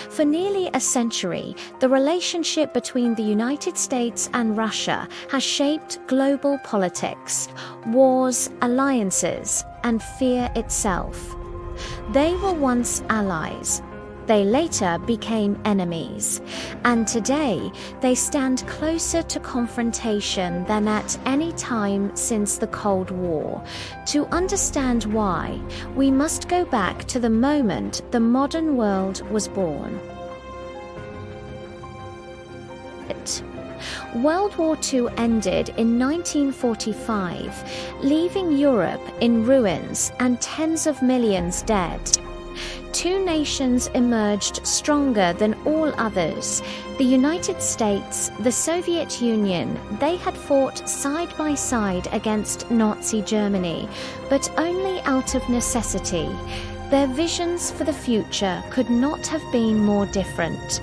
For nearly a century, the relationship between the United States and Russia has shaped global politics, wars, alliances, and fear itself. They were once allies. They later became enemies, and today they stand closer to confrontation than at any time since the Cold War. To understand why, we must go back to the moment the modern world was born. World War II ended in 1945, leaving Europe in ruins and tens of millions dead. Two nations emerged stronger than all others. The United States, the Soviet Union. They had fought side by side against Nazi Germany, but only out of necessity. Their visions for the future could not have been more different.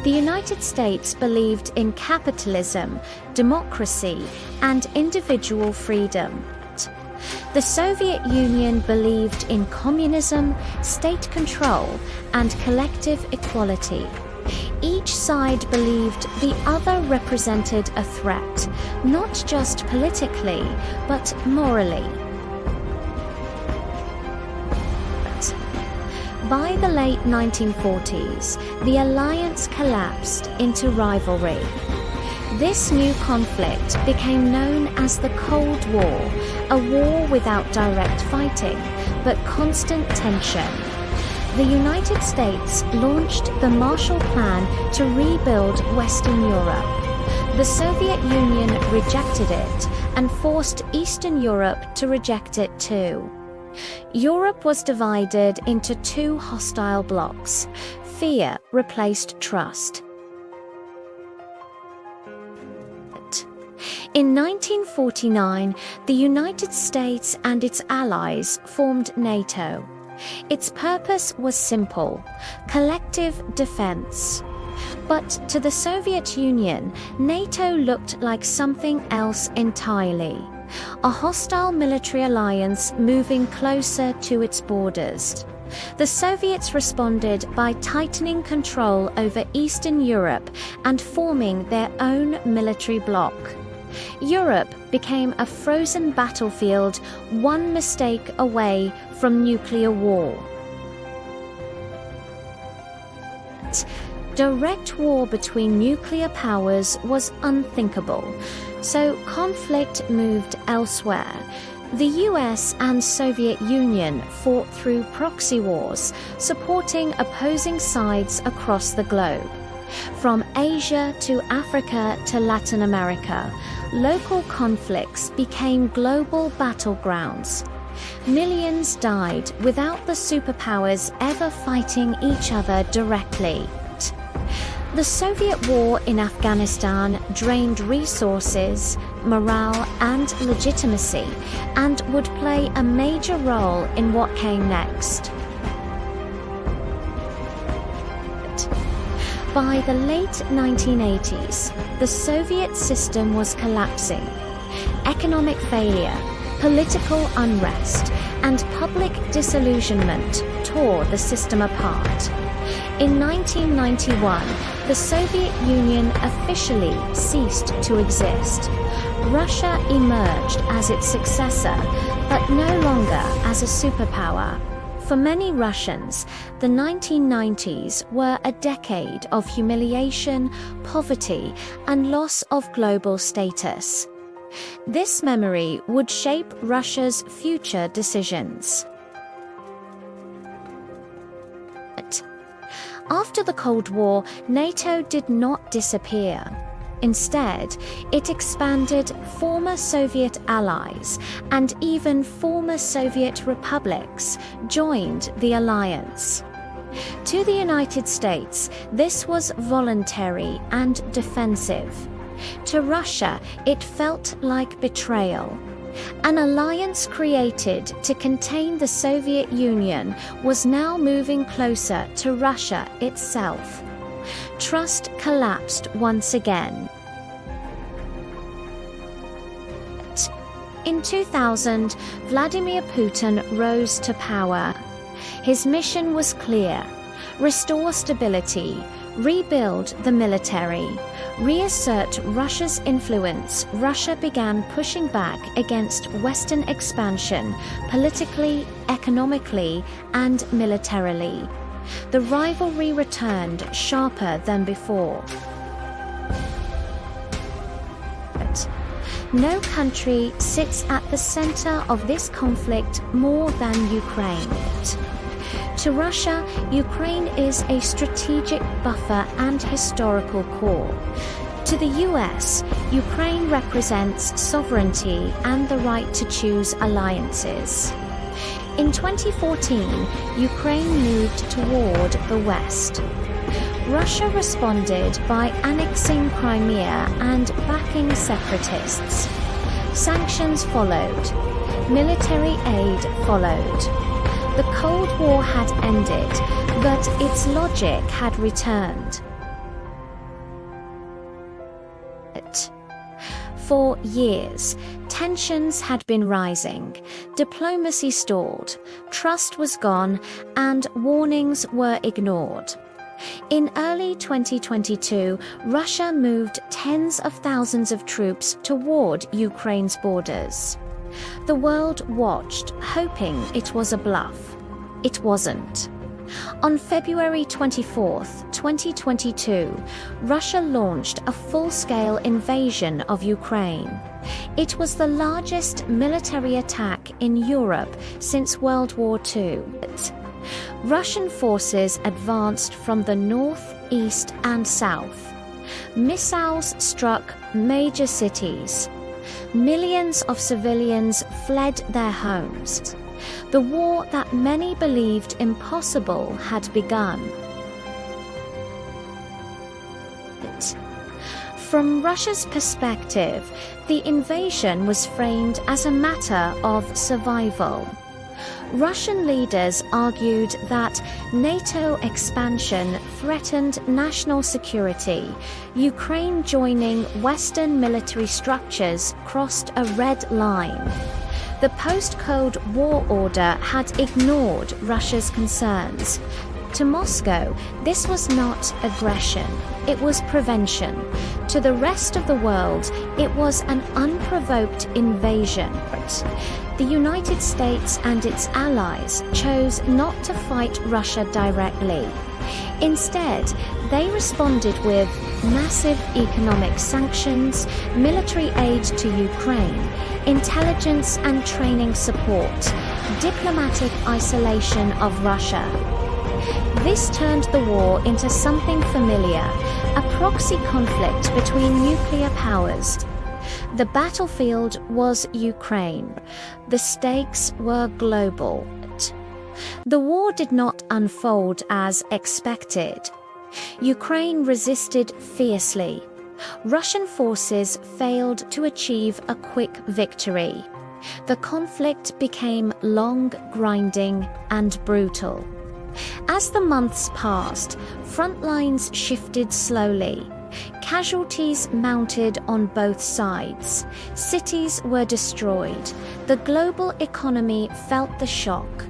The United States believed in capitalism, democracy, and individual freedom. The Soviet Union believed in communism, state control, and collective equality. Each side believed the other represented a threat, not just politically, but morally. By the late 1940s, the alliance collapsed into rivalry. This new conflict became known as the Cold War, a war without direct fighting, but constant tension. The United States launched the Marshall Plan to rebuild Western Europe. The Soviet Union rejected it and forced Eastern Europe to reject it too. Europe was divided into two hostile blocs. Fear replaced trust. In 1949, the United States and its allies formed NATO. Its purpose was simple: collective defense. But to the Soviet Union, NATO looked like something else entirely. A hostile military alliance moving closer to its borders. The Soviets responded by tightening control over Eastern Europe and forming their own military bloc. Europe became a frozen battlefield, one mistake away from nuclear war. Direct war between nuclear powers was unthinkable, so conflict moved elsewhere. The US and Soviet Union fought through proxy wars, supporting opposing sides across the globe. From Asia to Africa to Latin America, local conflicts became global battlegrounds. Millions died without the superpowers ever fighting each other directly. The Soviet war in Afghanistan drained resources, morale, and legitimacy, and would play a major role in what came next. By the late 1980s, the Soviet system was collapsing. Economic failure, political unrest, and public disillusionment tore the system apart. In 1991, the Soviet Union officially ceased to exist. Russia emerged as its successor, but no longer as a superpower. For many Russians, the 1990s were a decade of humiliation, poverty, and loss of global status. This memory would shape Russia's future decisions. After the Cold War, NATO did not disappear. Instead, it expanded. Former Soviet allies and even former Soviet republics joined the alliance. To the United States, this was voluntary and defensive. To Russia, it felt like betrayal. An alliance created to contain the Soviet Union was now moving closer to Russia itself. Trust collapsed once again. In 2000, Vladimir Putin rose to power. His mission was clear: Restore stability, rebuild the military, reassert Russia's influence. Russia began pushing back against Western expansion politically, economically, and militarily. The rivalry returned sharper than before. No country sits at the center of this conflict more than Ukraine. To Russia, Ukraine is a strategic buffer and historical core. To the US, Ukraine represents sovereignty and the right to choose alliances. In 2014, Ukraine moved toward the West. Russia responded by annexing Crimea and backing separatists. Sanctions followed. Military aid followed. The Cold War had ended, but its logic had returned. For years, tensions had been rising, diplomacy stalled, trust was gone, and warnings were ignored. In early 2022, Russia moved tens of thousands of troops toward Ukraine's borders. The world watched, hoping it was a bluff. It wasn't. On February 24, 2022, Russia launched a full-scale invasion of Ukraine. It was the largest military attack in Europe since World War II. Russian forces advanced from the north, east, and south. Missiles struck major cities. Millions of civilians fled their homes. The war that many believed impossible had begun. From Russia's perspective, the invasion was framed as a matter of survival. Russian leaders argued that NATO expansion threatened national security. Ukraine joining Western military structures crossed a red line. The post-Cold War order had ignored Russia's concerns. To Moscow, this was not aggression, it was prevention. To the rest of the world, it was an unprovoked invasion. The United States and its allies chose not to fight Russia directly. Instead, they responded with massive economic sanctions, military aid to Ukraine, intelligence and training support, diplomatic isolation of Russia. This turned the war into something familiar, a proxy conflict between nuclear powers. The battlefield was Ukraine. The stakes were global. The war did not unfold as expected. Ukraine resisted fiercely. Russian forces failed to achieve a quick victory. The conflict became long, grinding, and brutal. As the months passed, front lines shifted slowly. Casualties mounted on both sides. Cities were destroyed. The global economy felt the shock.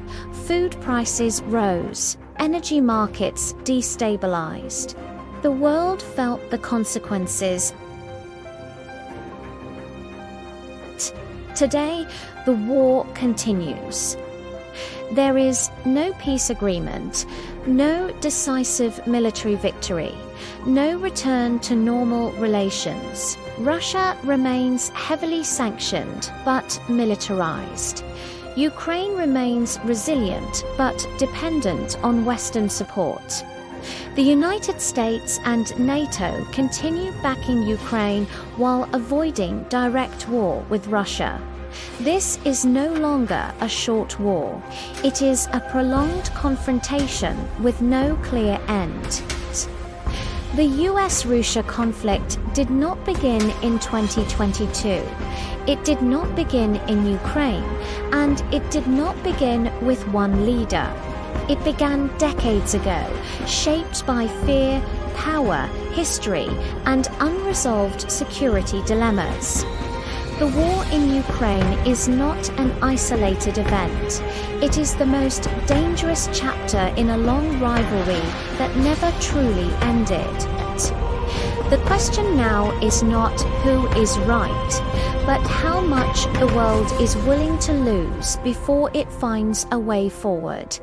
Food prices rose. Energy markets destabilized. The world felt the consequences. Today, the war continues. There is no peace agreement, no decisive military victory, no return to normal relations. Russia remains heavily sanctioned but militarized. Ukraine remains resilient but dependent on Western support. The United States and NATO continue backing Ukraine while avoiding direct war with Russia. This is no longer a short war. It is a prolonged confrontation with no clear end. The US-Russia conflict did not begin in 2022. It did not begin in Ukraine, and it did not begin with one leader. It began decades ago, shaped by fear, power, history, and unresolved security dilemmas. The war in Ukraine is not an isolated event. It is the most dangerous chapter in a long rivalry that never truly ended. The question now is not who is right, but how much the world is willing to lose before it finds a way forward.